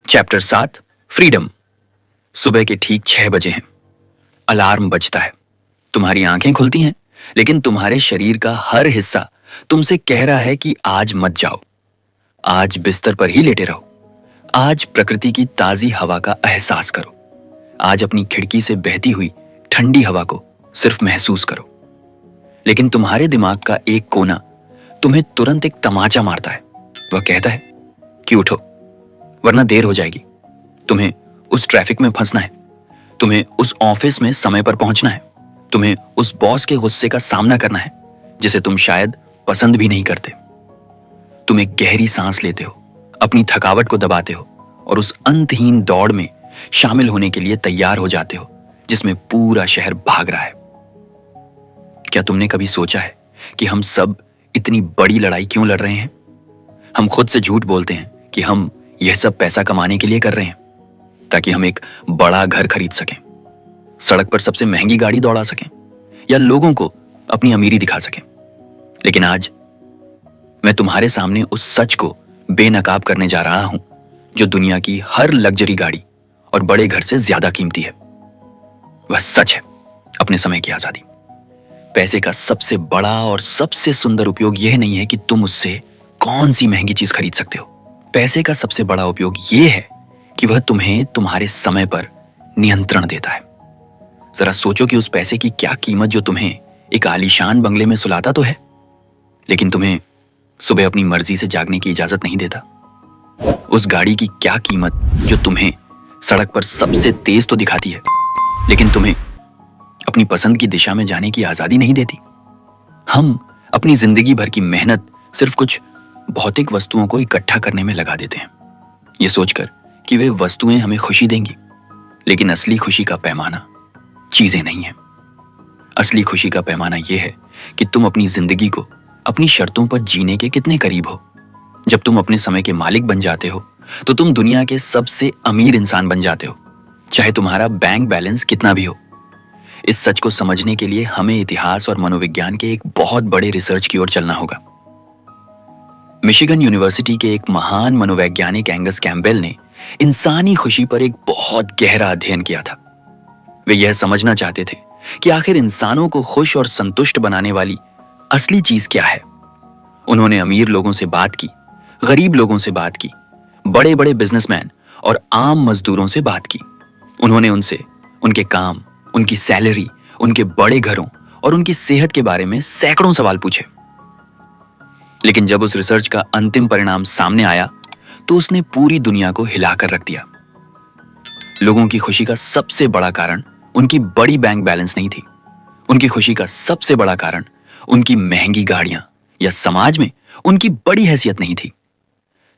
Chapter 7 freedom. सुबह के ठीक 6 बजे हैं। अलार्म बजता है। तुम्हारी आंखें खुलती हैं, लेकिन तुम्हारे शरीर का हर हिस्सा तुमसे कह रहा है कि आज मत जाओ, आज बिस्तर पर ही लेटे रहो, आज प्रकृति की ताजी हवा का एहसास करो, आज अपनी खिड़की से बहती हुई ठंडी हवा को सिर्फ महसूस करो। लेकिन तुम्हारे दिमाग का एक कोना तुम्हें तुरंत एक तमाचा मारता है। वह कहता है कि उठो, वरना देर हो जाएगी। तुम्हें उस ट्रैफिक में फंसना है, तुम्हें उस ऑफिस में समय पर पहुंचना है, तुम्हें उस बॉस के गुस्से का सामना करना है जिसे तुम शायद पसंद भी नहीं करते। तुम एक गहरी सांस लेते हो, अपनी थकावट को दबाते हो और उस अंतहीन दौड़ में शामिल होने के लिए तैयार हो जाते हो जिसमें पूरा शहर भाग रहा है। क्या तुमने कभी सोचा है कि हम सब इतनी बड़ी लड़ाई क्यों लड़ रहे हैं? हम खुद से झूठ बोलते हैं कि हम यह सब पैसा कमाने के लिए कर रहे हैं, ताकि हम एक बड़ा घर खरीद सकें, सड़क पर सबसे महंगी गाड़ी दौड़ा सकें या लोगों को अपनी अमीरी दिखा सकें। लेकिन आज मैं तुम्हारे सामने उस सच को बेनकाब करने जा रहा हूं जो दुनिया की हर लग्जरी गाड़ी और बड़े घर से ज्यादा कीमती है। वह सच है अपने समय की आजादी। पैसे का सबसे बड़ा और सबसे सुंदर उपयोग यह नहीं है कि तुम उससे कौन सी महंगी चीज खरीद सकते हो। पैसे का सबसे बड़ा उपयोग यह है कि वह तुम्हें तुम्हारे समय पर नियंत्रण देता है। जरा सोचो कि उस पैसे की क्या कीमत जो तुम्हें एक आलीशान बंगले में सुलाता तो है, लेकिन तुम्हें सुबह अपनी मर्जी से जागने की इजाजत नहीं देता। उस गाड़ी की क्या कीमत जो तुम्हें सड़क पर सबसे तेज तो दिखाती है, लेकिन तुम्हें अपनी पसंद की दिशा में जाने की आजादी नहीं देती। हम अपनी जिंदगी भर की मेहनत सिर्फ कुछ भौतिक वस्तुओं को इकट्ठा करने में लगा देते हैं, ये सोचकर कि वे वस्तुएं हमें खुशी देंगी। लेकिन असली खुशी का पैमाना चीजें नहीं है। असली खुशी का पैमाना यह है कि तुम अपनी जिंदगी को अपनी शर्तों पर जीने के कितने करीब हो। जब तुम अपने समय के मालिक बन जाते हो तो तुम दुनिया के सबसे अमीर इंसान बन जाते हो, चाहे तुम्हारा बैंक बैलेंस कितना भी हो। इस सच को समझने के लिए हमें इतिहास और मनोविज्ञान के एक बहुत बड़े रिसर्च की ओर चलना होगा। मिशिगन यूनिवर्सिटी के एक महान मनोवैज्ञानिक एंगस कैम्पबेल ने इंसानी खुशी पर एक बहुत गहरा अध्ययन किया था। वे यह समझना चाहते थे कि आखिर इंसानों को खुश और संतुष्ट बनाने वाली असली चीज क्या है। उन्होंने अमीर लोगों से बात की, गरीब लोगों से बात की, बड़े बड़े बिजनेसमैन और आम मजदूरों से बात की। उन्होंने उनसे उनके काम, उनकी सैलरी, उनके बड़े घरों और उनकी सेहत के बारे में सैकड़ों सवाल पूछे। लेकिन जब उस रिसर्च का अंतिम परिणाम सामने आया तो उसने पूरी दुनिया को हिलाकर रख दिया। लोगों की खुशी का सबसे बड़ा कारण उनकी बड़ी बैंक बैलेंस नहीं थी। उनकी खुशी का सबसे बड़ा कारण उनकी महंगी गाड़ियां या समाज में उनकी बड़ी हैसियत नहीं थी।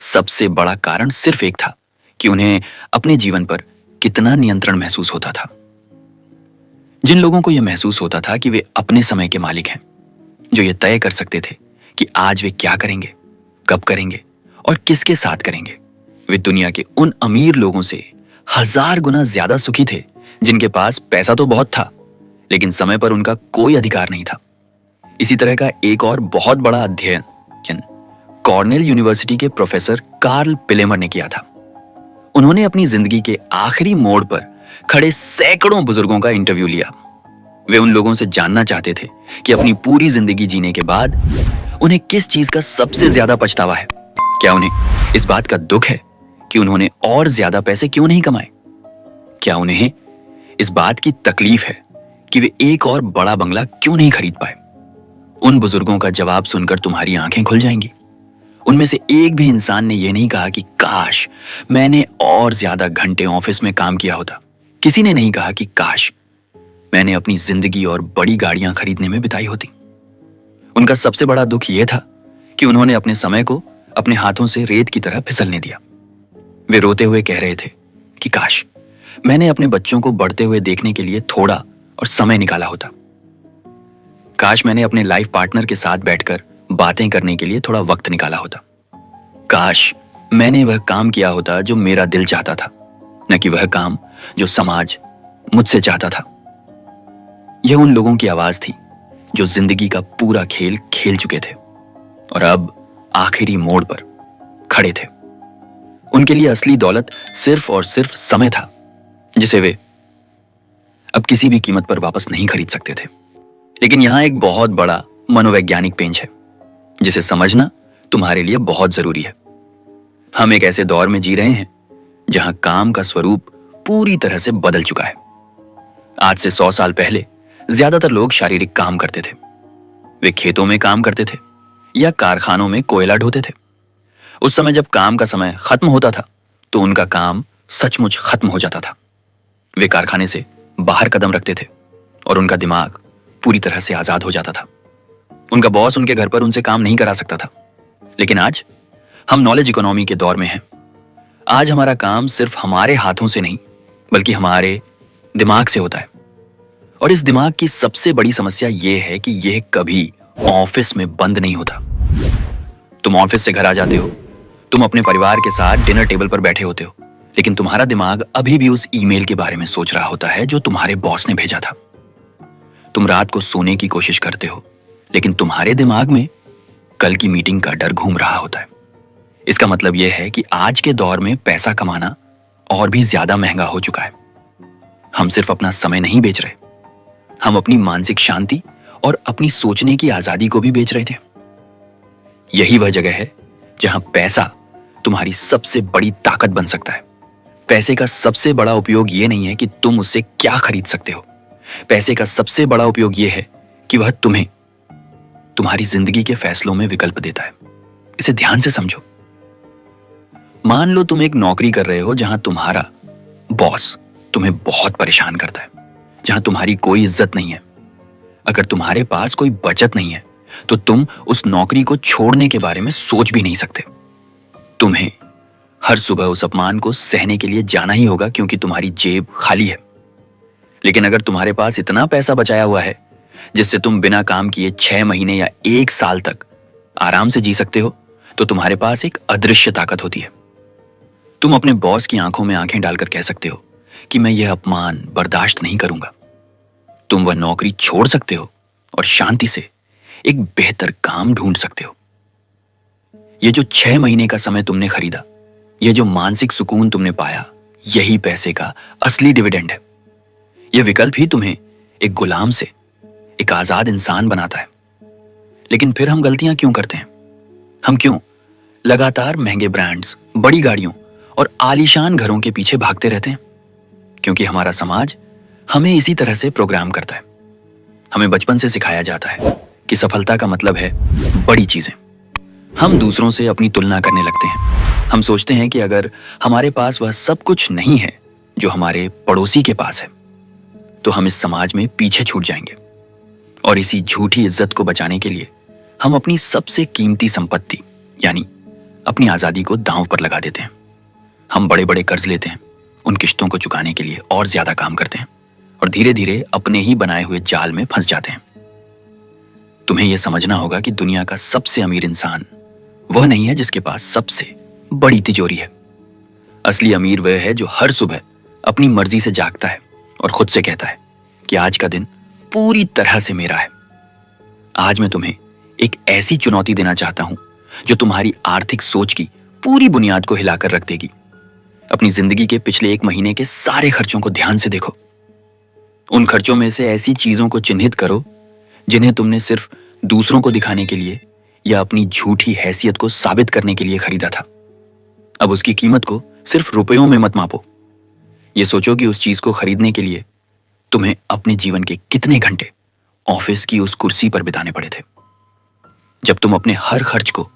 सबसे बड़ा कारण सिर्फ एक था कि उन्हें अपने जीवन पर कितना नियंत्रण महसूस होता था। जिन लोगों को यह महसूस होता था कि वे अपने समय के मालिक हैं, जो ये तय कर सकते थे कि आज वे क्या करेंगे, कब करेंगे और किसके साथ करेंगे, वे दुनिया के उन अमीर लोगों से 1000 गुना ज्यादा सुखी थे जिनके पास पैसा तो बहुत था लेकिन समय पर उनका कोई अधिकार नहीं था। इसी तरह का एक और बहुत बड़ा अध्ययन कॉर्नेल यूनिवर्सिटी के प्रोफेसर कार्ल पिलेमर ने किया था। उन्होंने अपनी जिंदगी के आखिरी मोड़ पर खड़े सैकड़ों बुजुर्गों का इंटरव्यू लिया। वे उन लोगों से जानना चाहते थे कि अपनी पूरी जिंदगी जीने के बाद उन्हें किस चीज का सबसे ज्यादा पछतावा है। क्या उन्हें इस बात का दुख है कि उन्होंने और ज्यादा पैसे क्यों नहीं कमाए? क्या उन्हें इस बात की तकलीफ है कि वे एक और बड़ा बंगला क्यों नहीं खरीद पाए? उन बुजुर्गों का जवाब सुनकर तुम्हारी आंखें खुल जाएंगी। उनमें से एक भी इंसान ने यह नहीं कहा कि काश मैंने और ज्यादा घंटे ऑफिस में काम किया होता। किसी ने नहीं कहा कि काश मैंने अपनी जिंदगी और बड़ी गाड़ियां खरीदने में बिताई होती। उनका सबसे बड़ा दुख यह था कि उन्होंने अपने समय को अपने हाथों से रेत की तरह फिसलने दिया। वे रोते हुए कह रहे थे कि काश मैंने अपने बच्चों को बढ़ते हुए देखने के लिए थोड़ा और समय निकाला होता। काश मैंने अपने लाइफ पार्टनर के साथ बैठकर बातें करने के लिए थोड़ा वक्त निकाला होता। काश मैंने वह काम किया होता जो मेरा दिल चाहता था, न कि वह काम जो समाज मुझसे चाहता था। यह उन लोगों की आवाज थी जो जिंदगी का पूरा खेल खेल चुके थे और अब आखिरी मोड़ पर खड़े थे। उनके लिए असली दौलत सिर्फ और सिर्फ समय था, जिसे वे अब किसी भी कीमत पर वापस नहीं खरीद सकते थे। लेकिन यहां एक बहुत बड़ा मनोवैज्ञानिक पेंच है, जिसे समझना तुम्हारे लिए बहुत जरूरी है। हम एक ऐसे दौर में जी रहे हैं जहां काम का स्वरूप पूरी तरह से बदल चुका है। आज से 100 साल पहले ज्यादातर लोग शारीरिक काम करते थे। वे खेतों में काम करते थे या कारखानों में कोयला ढोते थे। उस समय जब काम का समय खत्म होता था तो उनका काम सचमुच खत्म हो जाता था। वे कारखाने से बाहर कदम रखते थे और उनका दिमाग पूरी तरह से आजाद हो जाता था। उनका बॉस उनके घर पर उनसे काम नहीं करा सकता था। लेकिन आज हम नॉलेज इकोनॉमी के दौर में हैं। आज हमारा काम सिर्फ हमारे हाथों से नहीं बल्कि हमारे दिमाग से होता है। और इस दिमाग की सबसे बड़ी समस्या यह है कि यह कभी ऑफिस में बंद नहीं होता। तुम ऑफिस से घर आ जाते हो, तुम अपने परिवार के साथ डिनर टेबल पर बैठे होते हो, लेकिन तुम्हारा दिमाग अभी भी उस ईमेल के बारे में सोच रहा होता है जो तुम्हारे बॉस ने भेजा था। तुम रात को सोने की कोशिश करते हो, लेकिन तुम्हारे दिमाग में कल की मीटिंग का डर घूम रहा होता है। इसका मतलब यह है कि आज के दौर में पैसा कमाना और भी ज्यादा महंगा हो चुका है। हम सिर्फ अपना समय नहीं बेच रहे, हम अपनी मानसिक शांति और अपनी सोचने की आजादी को भी बेच रहे थे। यही वह जगह है जहां पैसा तुम्हारी सबसे बड़ी ताकत बन सकता है। पैसे का सबसे बड़ा उपयोग यह नहीं है कि तुम उससे क्या खरीद सकते हो। पैसे का सबसे बड़ा उपयोग यह है कि वह तुम्हें तुम्हारी जिंदगी के फैसलों में विकल्प देता है। इसे ध्यान से समझो। मान लो तुम एक नौकरी कर रहे हो जहां तुम्हारा बॉस तुम्हें बहुत परेशान करता है, जहां तुम्हारी कोई इज्जत नहीं है। अगर तुम्हारे पास कोई बचत नहीं है तो तुम उस नौकरी को छोड़ने के बारे में सोच भी नहीं सकते। तुम्हें हर सुबह उस अपमान को सहने के लिए जाना ही होगा क्योंकि तुम्हारी जेब खाली है। लेकिन अगर तुम्हारे पास इतना पैसा बचाया हुआ है जिससे तुम बिना काम किए 6 महीने या 1 साल तक आराम से जी सकते हो, तो तुम्हारे पास एक अदृश्य ताकत होती है। तुम अपने बॉस की आंखों में आंखें डालकर कह सकते हो कि मैं यह अपमान बर्दाश्त नहीं करूंगा। तुम वह नौकरी छोड़ सकते हो और शांति से एक बेहतर काम ढूंढ सकते हो। यह जो 6 महीने का समय तुमने खरीदा, यह जो मानसिक सुकून तुमने पाया, यही पैसे का असली डिविडेंड है। यह विकल्प ही तुम्हें एक गुलाम से एक आजाद इंसान बनाता है। लेकिन फिर हम गलतियां क्यों करते हैं? हम क्यों लगातार महंगे ब्रांड्स, बड़ी गाड़ियों और आलीशान घरों के पीछे भागते रहते हैं? क्योंकि हमारा समाज हमें इसी तरह से प्रोग्राम करता है। हमें बचपन से सिखाया जाता है कि सफलता का मतलब है बड़ी चीजें। हम दूसरों से अपनी तुलना करने लगते हैं। हम सोचते हैं कि अगर हमारे पास वह सब कुछ नहीं है जो हमारे पड़ोसी के पास है, तो हम इस समाज में पीछे छूट जाएंगे। और इसी झूठी इज्जत को बचाने के लिए हम अपनी सबसे कीमती संपत्ति यानी अपनी आजादी को दांव पर लगा देते हैं। हम बड़े बड़े कर्ज लेते हैं, उन किश्तों को चुकाने के लिए और ज्यादा काम करते हैं और धीरे धीरे अपने ही बनाए हुए जाल में फंस जाते हैं। तुम्हें यह समझना होगा कि दुनिया का सबसे अमीर इंसान वह नहीं है जिसके पास सबसे बड़ी तिजोरी है। असली अमीर वह है जो हर सुबह अपनी मर्जी से जागता है और खुद से कहता है कि आज का दिन पूरी तरह से मेरा है। आज मैं तुम्हें एक ऐसी चुनौती देना चाहता हूं जो तुम्हारी आर्थिक सोच की पूरी बुनियाद को हिलाकर रख देगी। अपनी जिंदगी के पिछले 1 महीने के सारे खर्चों को ध्यान से देखो। उन खर्चों में से ऐसी चीजों को चिन्हित करो जिन्हें तुमने सिर्फ दूसरों को दिखाने के लिए या अपनी झूठी हैसियत को साबित करने के लिए खरीदा था। अब उसकी कीमत को सिर्फ रुपयों में मत मापो। यह सोचो कि उस चीज को खरीदने के लिए तुम्हें अपने जीवन के कितने घंटे ऑफिस की उस कुर्सी पर बिताने पड़े थे। जब तुम अपने हर खर्च को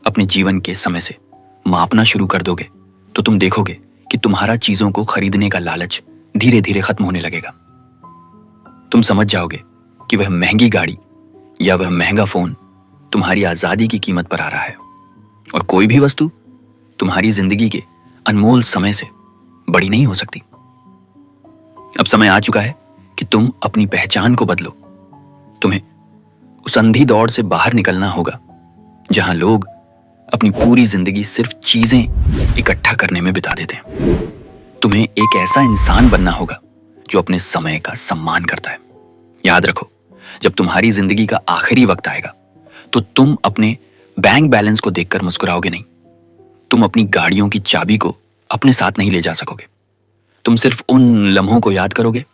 अपने जीवन के समय से मापना शुरू कर दोगे तो तुम देखोगे कि तुम्हारा चीजों को खरीदने का लालच धीरे धीरे खत्म होने लगेगा। तुम समझ जाओगे कि वह महंगी गाड़ी या वह महंगा फोन तुम्हारी आजादी की कीमत पर आ रहा है और कोई भी वस्तु तुम्हारी जिंदगी के अनमोल समय से बड़ी नहीं हो सकती। अब समय आ चुका है कि तुम अपनी पहचान को बदलो। तुम्हें उस अंधी दौड़ से बाहर निकलना होगा जहां लोग अपनी पूरी जिंदगी सिर्फ चीजें इकट्ठा करने में बिता देते हैं। तुम्हें एक ऐसा इंसान बनना होगा जो अपने समय का सम्मान करता है। याद रखो, जब तुम्हारी जिंदगी का आखिरी वक्त आएगा तो तुम अपने बैंक बैलेंस को देखकर मुस्कुराओगे नहीं, तुम अपनी गाड़ियों की चाबी को अपने साथ नहीं ले जा सकोगे। तुम सिर्फ उन लम्हों को याद करोगे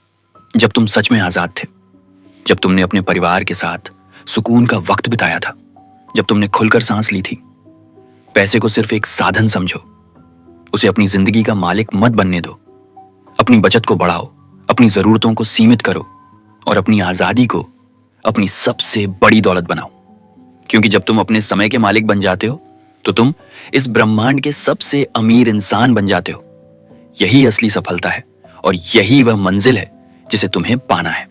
जब तुम सच में आजाद थे, जब तुमने अपने परिवार के साथ सुकून का वक्त बिताया था, जब तुमने खुलकर सांस ली थी। पैसे को सिर्फ एक साधन समझो, उसे अपनी जिंदगी का मालिक मत बनने दो। अपनी बचत को बढ़ाओ, अपनी जरूरतों को सीमित करो और अपनी आजादी को अपनी सबसे बड़ी दौलत बनाओ। क्योंकि जब तुम अपने समय के मालिक बन जाते हो तो तुम इस ब्रह्मांड के सबसे अमीर इंसान बन जाते हो। यही असली सफलता है और यही वह मंजिल है जिसे तुम्हें पाना है।